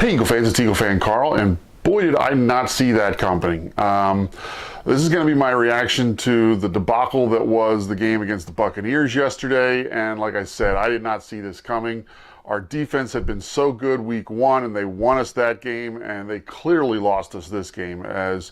Hey, Eagle fans, it's EaglefanKarl, and boy, did I not see that coming. This is going to be my reaction to the debacle that was the game against the Buccaneers yesterday, and like I said, I did not see this coming. Our defense had been so good week one, and they won us that game, and they clearly lost us this game, as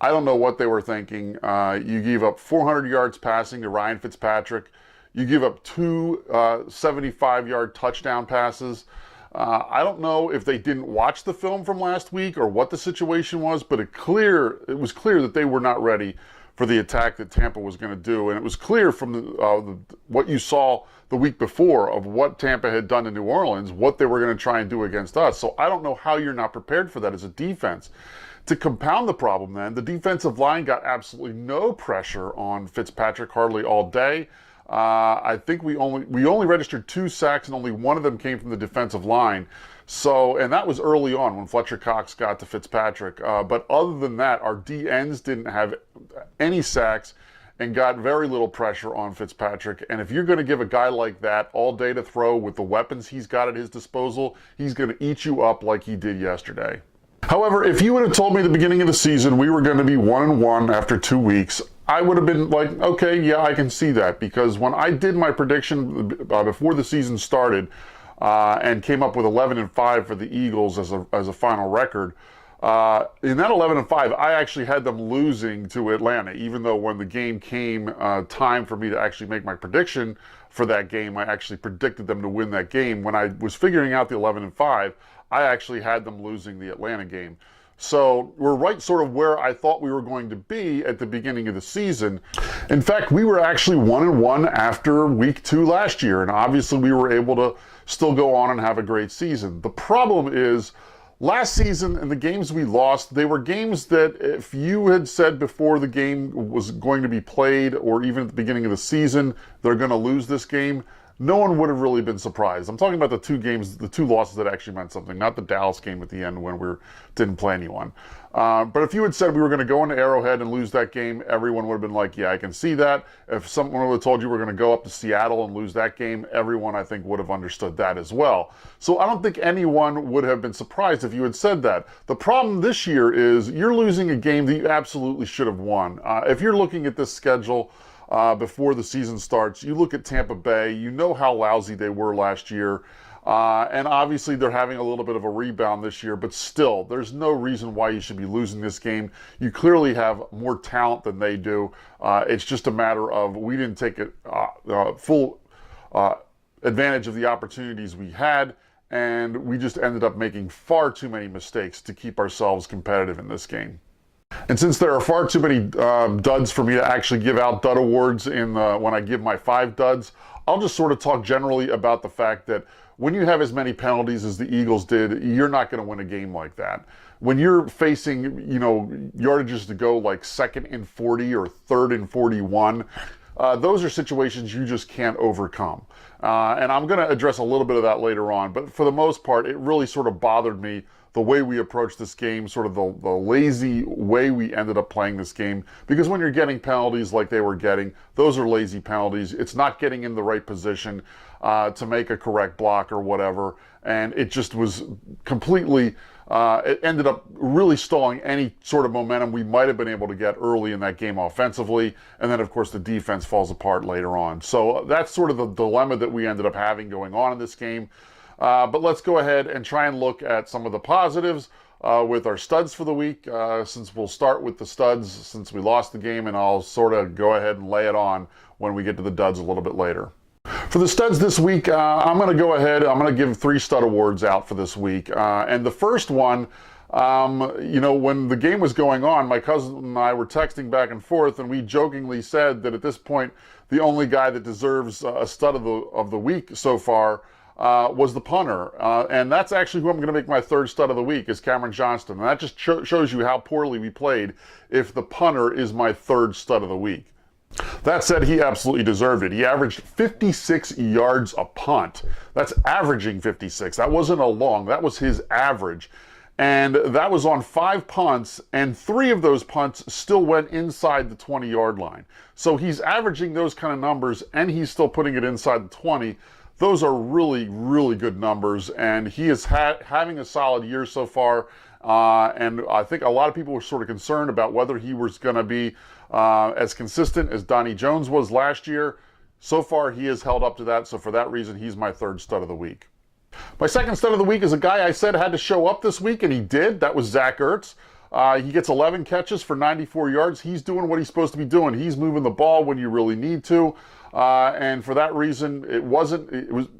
I don't know what they were thinking. You gave up 400 yards passing to Ryan Fitzpatrick. You give up two 75-yard touchdown passes. I don't know if they didn't watch the film from last week or what the situation was, but it was clear that they were not ready for the attack that Tampa was going to do. And it was clear from what you saw the week before of what Tampa had done in New Orleans, what they were going to try and do against us. So I don't know how you're not prepared for that as a defense. To compound the problem then, the defensive line got absolutely no pressure on Fitzpatrick hardly all day. I think we only registered 2 sacks, and only one of them came from the defensive line. So, and that was early on when Fletcher Cox got to Fitzpatrick. But other than that, our DNs didn't have any sacks and got very little pressure on Fitzpatrick. And if you're going to give a guy like that all day to throw with the weapons he's got at his disposal, he's going to eat you up like he did yesterday. However, if you would have told me at the beginning of the season we were going to be 1-1 after 2 weeks, I would have been like, okay, yeah, I can see that. Because when I did my prediction before the season started and came up with 11-5 for the Eagles as a final record, in that 11-5, I actually had them losing to Atlanta, even though when the game came time for me to actually make my prediction for that game, I actually predicted them to win that game. When I was figuring out the 11-5, I actually had them losing the Atlanta game. So we're right sort of where I thought we were going to be at the beginning of the season. In fact, we were actually 1-1 after week 2 last year, and obviously we were able to still go on and have a great season. The problem is, last season and the games we lost, they were games that if you had said before the game was going to be played, or even at the beginning of the season, they're going to lose this game, no one would have really been surprised. I'm talking about the 2 games, the 2 losses that actually meant something, not the Dallas game at the end when we didn't play anyone. But if you had said we were going to go into Arrowhead and lose that game, everyone would have been like, yeah, I can see that. If someone would have told you we're going to go up to Seattle and lose that game, everyone, I think, would have understood that as well. So I don't think anyone would have been surprised if you had said that. The problem this year is you're losing a game that you absolutely should have won. If you're looking at this schedule, before the season starts, you look at Tampa Bay, you know how lousy they were last year, and obviously they're having a little bit of a rebound this year, but still, there's no reason why you should be losing this game. You clearly have more talent than they do. It's just a matter of we didn't take full advantage of the opportunities we had, and we just ended up making far too many mistakes to keep ourselves competitive in this game. And since there are far too many duds for me to actually give out dud awards when I give my 5 duds, I'll just sort of talk generally about the fact that when you have as many penalties as the Eagles did, you're not going to win a game like that. When you're facing, yardages to go like 2nd and 40 or 3rd and 41, those are situations you just can't overcome. And I'm going to address a little bit of that later on, but for the most part, it really sort of bothered me the way we approached this game, sort of the lazy way we ended up playing this game. Because when you're getting penalties like they were getting, those are lazy penalties. It's not getting in the right position to make a correct block or whatever. And it just was completely, it ended up really stalling any sort of momentum we might have been able to get early in that game offensively. And then, of course, the defense falls apart later on. So that's sort of the dilemma that we ended up having going on in this game. But let's go ahead and try and look at some of the positives with our studs for the week, since we'll start with the studs since we lost the game, and I'll sort of go ahead and lay it on when we get to the duds a little bit later. For the studs this week, I'm going to go ahead, I'm going to give 3 stud awards out for this week. And the first one, when the game was going on, my cousin and I were texting back and forth, and we jokingly said that at this point, the only guy that deserves a stud of the week so far was the punter. And that's actually who I'm going to make my 3rd stud of the week, is Cameron Johnston. And that just shows you how poorly we played if the punter is my 3rd stud of the week. That said, he absolutely deserved it. He averaged 56 yards a punt. That's averaging 56. That wasn't a long. That was his average. And that was on 5 punts, and 3 of those punts still went inside the 20-yard line. So he's averaging those kind of numbers, and he's still putting it inside the 20. those are really, really good numbers, and he is having a solid year so far. And I think a lot of people were sort of concerned about whether he was going to be as consistent as Donnie Jones was last year. So far, he has held up to that, so for that reason, he's my third stud of the week. My second stud of the week is a guy I said had to show up this week, and he did. That was Zach Ertz. He gets 11 catches for 94 yards. He's doing what he's supposed to be doing. He's moving the ball when you really need to. And for that reason,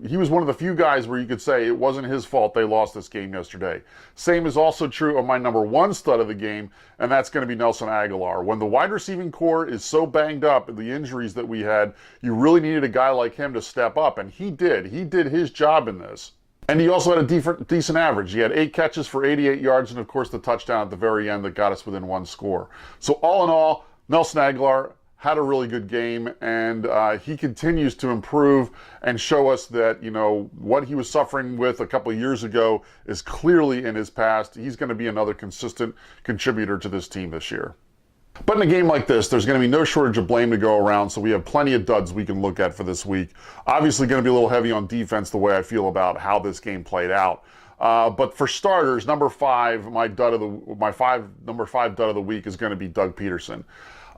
he was one of the few guys where you could say it wasn't his fault they lost this game yesterday. Same is also true of my number one stud of the game, and that's going to be Nelson Agholor. When the wide receiving core is so banged up, the injuries that we had, you really needed a guy like him to step up, and he did. He did his job in this. And he also had a decent average. He had 8 catches for 88 yards, and of course the touchdown at the very end that got us within 1 score. So all in all, Nelson Agholor had a really good game, and he continues to improve and show us that, you know, what he was suffering with a couple of years ago is clearly in his past. He's going to be another consistent contributor to this team this year. But in a game like this, there's going to be no shortage of blame to go around, so we have plenty of duds we can look at for this week. Obviously going to be a little heavy on defense the way I feel about how this game played out. But for starters, number 5, number 5 dud of the week is going to be Doug Peterson.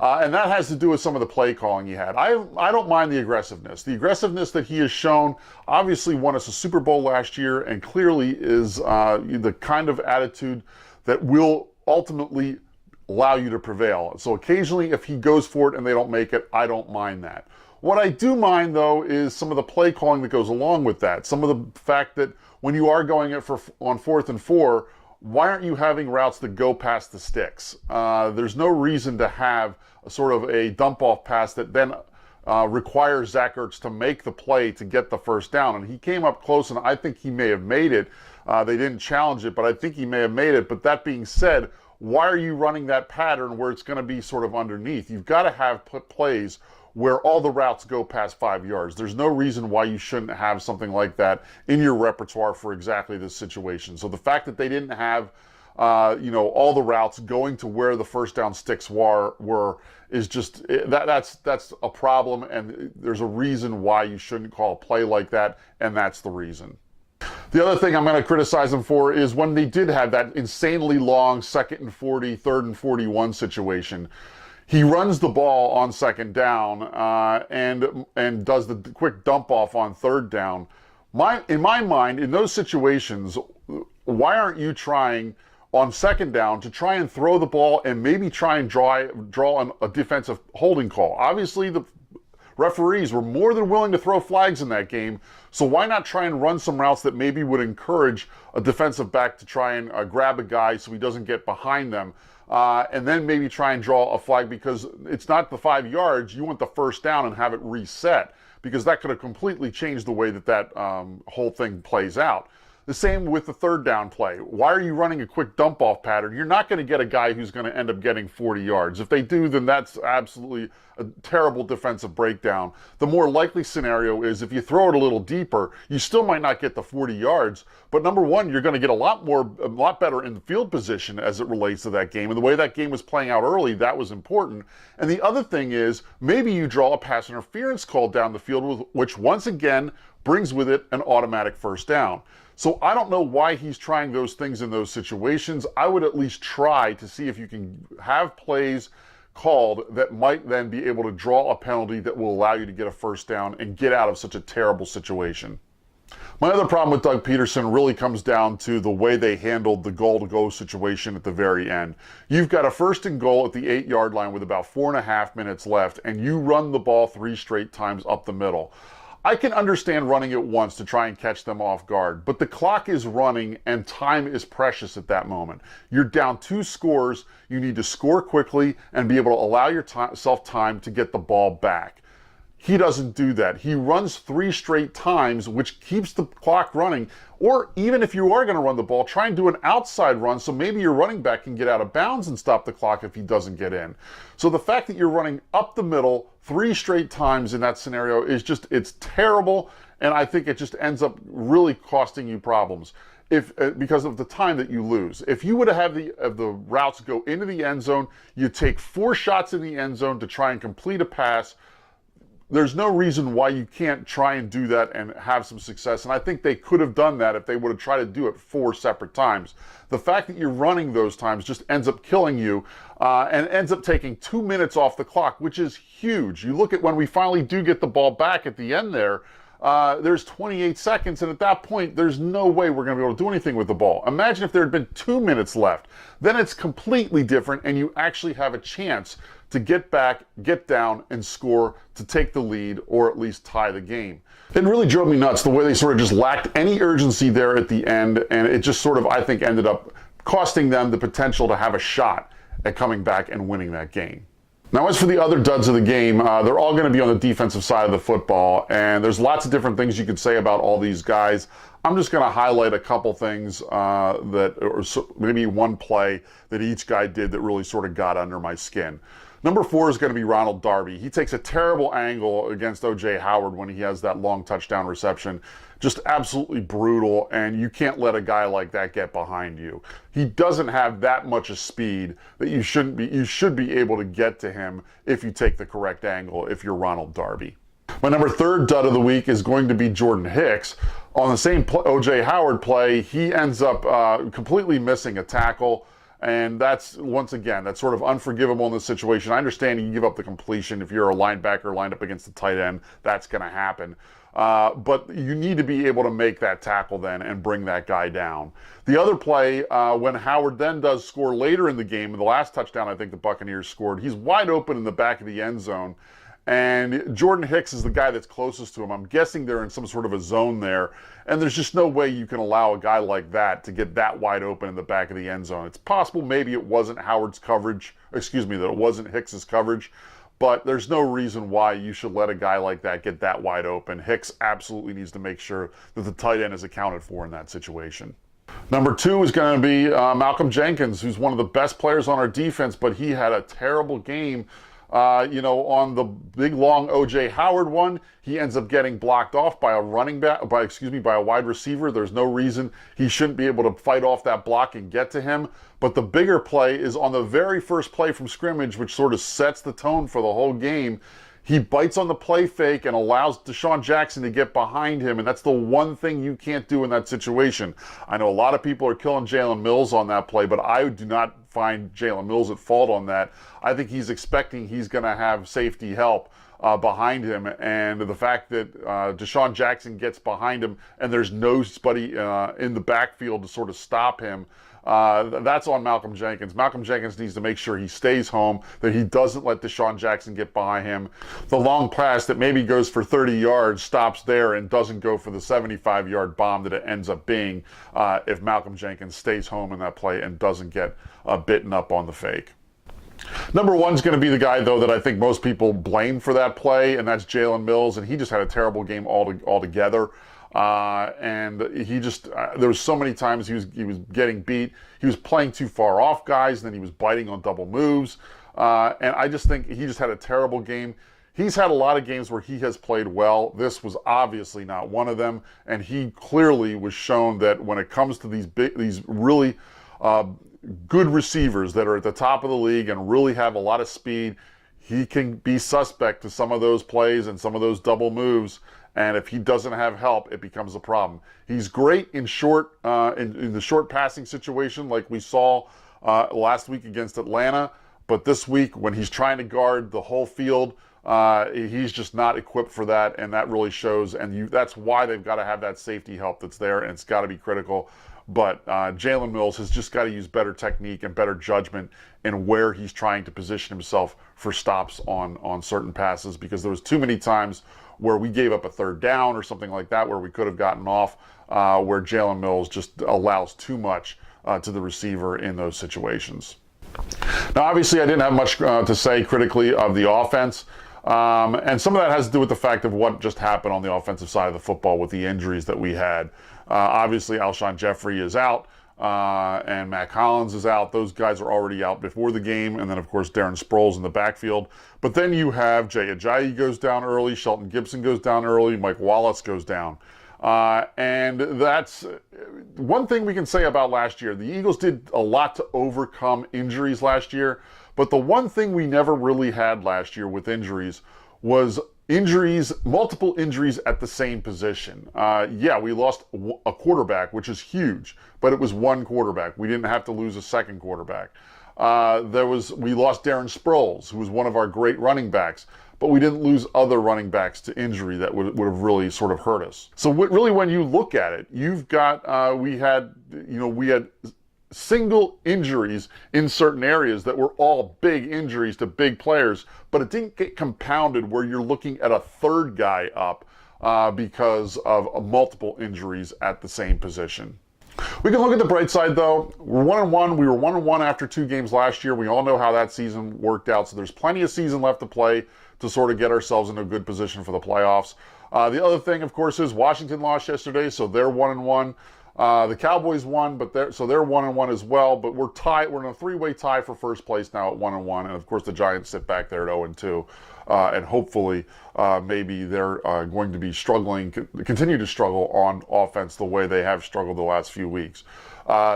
And that has to do with some of the play calling he had. I don't mind the aggressiveness. The aggressiveness that he has shown obviously won us a Super Bowl last year and clearly is the kind of attitude that will ultimately allow you to prevail. So occasionally if he goes for it and they don't make it, I don't mind that. What I do mind, though, is some of the play calling that goes along with that. Some of the fact that when you are going it on 4th and 4, why aren't you having routes that go past the sticks? There's no reason to have a sort of a dump-off pass that then requires Zach Ertz to make the play to get the first down. And he came up close, and I think he may have made it. They didn't challenge it, but I think he may have made it. But that being said, why are you running that pattern where it's going to be sort of underneath? You've got to have plays where all the routes go past 5 yards. There's no reason why you shouldn't have something like that in your repertoire for exactly this situation. So the fact that they didn't have, all the routes going to where the first down sticks were is just that's a problem, and there's a reason why you shouldn't call a play like that, and that's the reason. The other thing I'm going to criticize them for is when they did have that insanely long 2nd and 40, 3rd and 41 situation. He runs the ball on 2nd down and does the quick dump off on 3rd down. In my mind, in those situations, why aren't you trying on 2nd down to try and throw the ball and maybe try and draw a defensive holding call? Obviously, the referees were more than willing to throw flags in that game, so why not try and run some routes that maybe would encourage a defensive back to try and grab a guy so he doesn't get behind them, and then maybe try and draw a flag because it's not the 5 yards, you want the first down and have it reset, because that could have completely changed the way that whole thing plays out. The same with the 3rd down play. Why are you running a quick dump-off pattern? You're not going to get a guy who's going to end up getting 40 yards. If they do, then that's absolutely a terrible defensive breakdown. The more likely scenario is if you throw it a little deeper, you still might not get the 40 yards, but number one, you're going to get a lot better in the field position as it relates to that game. And the way that game was playing out early, that was important. And the other thing is, maybe you draw a pass interference call down the field, which once again brings with it an automatic first down. So I don't know why he's trying those things in those situations. I would at least try to see if you can have plays called that might then be able to draw a penalty that will allow you to get a first down and get out of such a terrible situation. My other problem with Doug Peterson really comes down to the way they handled the goal-to-go situation at the very end. You've got a 1st and goal at the 8-yard line with about 4.5 minutes left, and you run the ball 3 straight times up the middle. I can understand running it once to try and catch them off guard, but the clock is running and time is precious at that moment. You're down 2 scores, you need to score quickly and be able to allow yourself time to get the ball back. He doesn't do that. He runs 3 straight times, which keeps the clock running. Or even if you are going to run the ball, try and do an outside run so maybe your running back can get out of bounds and stop the clock if he doesn't get in. So the fact that you're running up the middle 3 straight times in that scenario is it's terrible, and I think it just ends up really costing you problems because of the time that you lose. If you would have the routes go into the end zone, you take 4 shots in the end zone to try and complete a pass. there's no reason why you can't try and do that and have some success. And I think they could have done that if they would have tried to do it 4 separate times. The fact that you're running those times just ends up killing you and ends up taking 2 minutes off the clock, which is huge. You look at when we finally do get the ball back at the end there, there's 28 seconds, and at that point, there's no way we're going to be able to do anything with the ball. Imagine if there had been 2 minutes left. Then it's completely different, and you actually have a chance to get back, get down, and score to take the lead or at least tie the game. It really drove me nuts the way they sort of just lacked any urgency there at the end, and it just sort of, I think, ended up costing them the potential to have a shot at coming back and winning that game. Now, as for the other duds of the game, they're all going to be on the defensive side of the football, and there's lots of different things you could say about all these guys. I'm just going to highlight a couple things or maybe one play that each guy did that really sort of got under my skin. Number 4 is going to be Ronald Darby. He takes a terrible angle against O.J. Howard when he has that long touchdown reception. Just absolutely brutal, and you can't let a guy like that get behind you. He doesn't have that much of speed that you should be able to get to him if you take the correct angle if you're Ronald Darby. My number 3rd dud of the week is going to be Jordan Hicks. On the same O.J. Howard play, he ends up completely missing a tackle. And that's, once again, that's sort of unforgivable in this situation. I understand you give up the completion. If you're a linebacker lined up against the tight end, that's going to happen. But you need to be able to make that tackle then and bring that guy down. The other play, when Howard then does score later in the game, in the last touchdown I think the Buccaneers scored, he's wide open in the back of the end zone. And Jordan Hicks is the guy that's closest to him. I'm guessing they're in some sort of a zone there. And there's just no way you can allow a guy like that to get that wide open in the back of the end zone. It's possible maybe it wasn't Howard's coverage, that it wasn't Hicks's coverage. But there's no reason why you should let a guy like that get that wide open. Hicks absolutely needs to make sure that the tight end is accounted for in that situation. Number 2 is going to be Malcolm Jenkins, who's one of the best players on our defense, but he had a terrible game. On the big long O.J. Howard one, he ends up getting blocked off by a by a wide receiver. There's no reason he shouldn't be able to fight off that block and get to him. But the bigger play is on the very first play from scrimmage, which sort of sets the tone for the whole game. He bites on the play fake and allows DeSean Jackson to get behind him, and that's the one thing you can't do in that situation. I know a lot of people are killing Jalen Mills on that play, but I do not find Jalen Mills at fault on that. I think he's expecting he's going to have safety help behind him, and the fact that DeSean Jackson gets behind him and there's nobody in the backfield to sort of stop him, that's on Malcolm Jenkins. Malcolm Jenkins needs to make sure he stays home, that he doesn't let DeSean Jackson get behind him. The long pass that maybe goes for 30 yards stops there and doesn't go for the 75-yard bomb that it ends up being if Malcolm Jenkins stays home in that play and doesn't get bitten up on the fake. Number 1 is going to be the guy, though, that I think most people blame for that play, and that's Jalen Mills, and he just had a terrible game altogether. And he just, there was so many times he was getting beat. He was playing too far off guys, and then he was biting on double moves. And I just think he just had a terrible game. He's had a lot of games where he has played well. This was obviously not one of them, and he clearly was shown that when it comes to these really good receivers that are at the top of the league and really have a lot of speed, he can be suspect to some of those plays and some of those double moves. And if he doesn't have help, it becomes a problem. He's great in in the short passing situation, like we saw last week against Atlanta. But this week, when he's trying to guard the whole field, he's just not equipped for that, and that really shows. And that's why they've got to have that safety help that's there, and it's got to be critical. But Jalen Mills has just got to use better technique and better judgment in where he's trying to position himself for stops on certain passes, because there was too many times where we gave up a 3rd down or something like that where we could have gotten off, where Jalen Mills just allows too much to the receiver in those situations. Now, obviously, I didn't have much to say critically of the offense. And some of that has to do with the fact of what just happened on the offensive side of the football with the injuries that we had. Obviously, Alshon Jeffrey is out, and Matt Collins is out. Those guys are already out before the game. And then, of course, Darren Sproles in the backfield. But then you have Jay Ajayi goes down early, Shelton Gibson goes down early, Mike Wallace goes down. And that's one thing we can say about last year. The Eagles did a lot to overcome injuries last year. But the one thing we never really had last year with injuries was Injuries, multiple injuries at the same position. Yeah, we lost a quarterback, which is huge, but it was one quarterback. We didn't have to lose a second quarterback. We lost Darren Sproles, who was one of our great running backs, but we didn't lose other running backs to injury that would have really sort of hurt us. So really, when you look at it, you've got, we had single injuries in certain areas that were all big injuries to big players, but it didn't get compounded where you're looking at a third guy up because of multiple injuries at the same position. We can look at the bright side, though. We're 1-1. We were 1-1 after 2 games last year. We all know how that season worked out, so there's plenty of season left to play to sort of get ourselves in a good position for the playoffs. The other thing, of course, is Washington lost yesterday, so they're 1-1. The Cowboys won, but they're 1-1 as well. But we're tied. We're in a 3-way tie for first place now at 1-1, and of course the Giants sit back there at 0-2, and hopefully maybe they're going to be continue to struggle on offense the way they have struggled the last few weeks.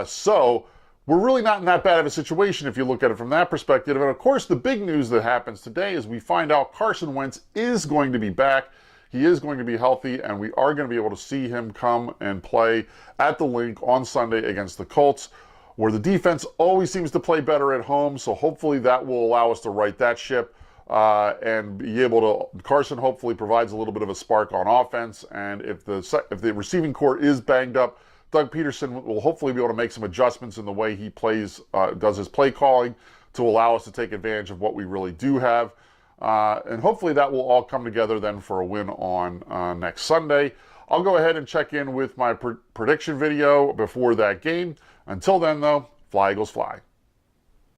So we're really not in that bad of a situation if you look at it from that perspective. And of course, the big news that happens today is we find out Carson Wentz is going to be back. He is going to be healthy, and we are going to be able to see him come and play at the Link on Sunday against the Colts, where the defense always seems to play better at home. So hopefully that will allow us to right that ship and be able to. Carson hopefully provides a little bit of a spark on offense, and if the receiving core is banged up, Doug Peterson will hopefully be able to make some adjustments in the way he plays, does his play calling to allow us to take advantage of what we really do have. And hopefully that will all come together then for a win on next Sunday. I'll go ahead and check in with my prediction video before that game. Until then, though, fly Eagles fly.